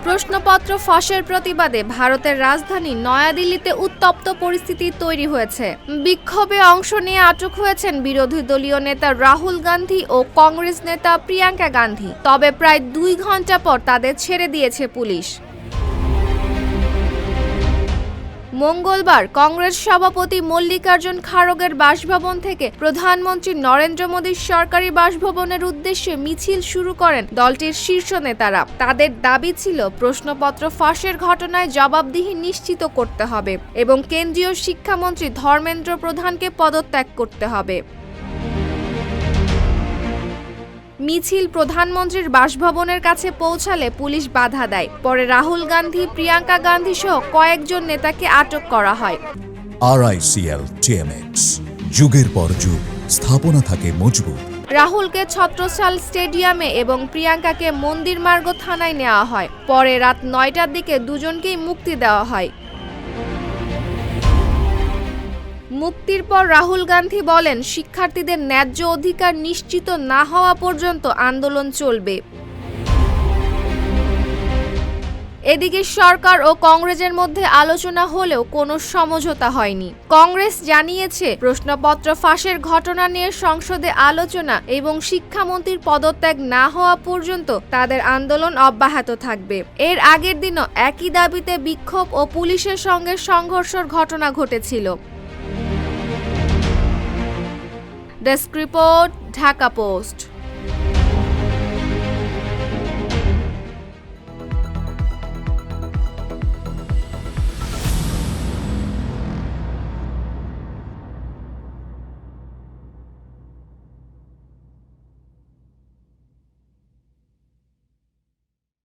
প্রশ্নপত্র ফাঁসের প্রতিবাদে ভারতের রাজধানী নয়াদিল্লিতে উত্তপ্ত পরিস্থিতি তৈরি হয়েছে। বিক্ষোভে অংশ নিয়ে আটক হয়েছেন বিরোধী দলীয় নেতা রাহুল গান্ধী ও কংগ্রেস নেতা প্রিয়াঙ্কা গান্ধী। তবে প্রায় 2 ঘন্টা পর তাদের ছেড়ে দিয়েছে পুলিশ। মঙ্গলবার কংগ্রেস সভাপতি মল্লিকার্জুন খাড়গের বাসভবন থেকে প্রধানমন্ত্রী নরেন্দ্র মোদীর সরকারি বাসভবনের উদ্দেশ্যে মিছিল শুরু করেন দলটির শীর্ষ নেতারা। তাদের দাবি ছিল প্রশ্নপত্র ফাঁসের ঘটনায় জবাবদিহি নিশ্চিত করতে হবে এবং কেন্দ্রীয় শিক্ষামন্ত্রী ধর্মেন্দ্র প্রধানকে পদত্যাগ করতে হবে। মিছিল প্রধানমন্ত্রীর বাসভবনের কাছে পৌঁছালে পুলিশ বাধা দেয়। পরে রাহুল গান্ধী, প্রিয়াঙ্কা গান্ধী সহ কয়েকজন নেতাকে আটক করা হয়। RICL TMX, যুগের পর যুগ স্থাপনা থাকে মজবুত। রাহুলকে ছত্রসাল স্টেডিয়ামে এবং প্রিয়াঙ্কাকে মন্দির মার্গ থানায় নেওয়া হয়। পরে রাত 9টার দিকে দুজনকেই মুক্তি দেওয়া হয়। মুক্তির পর রাহুল গান্ধী বলেন, শিক্ষার্থীদের ন্যায্য অধিকার নিশ্চিত না হওয়া পর্যন্ত আন্দোলন চলবে। এদিকে সরকার ও কংগ্রেসের মধ্যে আলোচনা হলেও কোনো সমঝোতা হয়নি। কংগ্রেস জানিয়েছে, প্রশ্নপত্র ফাঁসের ঘটনা নিয়ে সংসদে আলোচনা এবং শিক্ষামন্ত্রীর পদত্যাগ না হওয়া পর্যন্ত তাদের আন্দোলন অব্যাহত থাকবে। এর আগের দিনও একই দাবিতে বিক্ষোভ ও পুলিশের সঙ্গে সংঘর্ষের ঘটনা ঘটেছিল। Desk report, Dhaka post.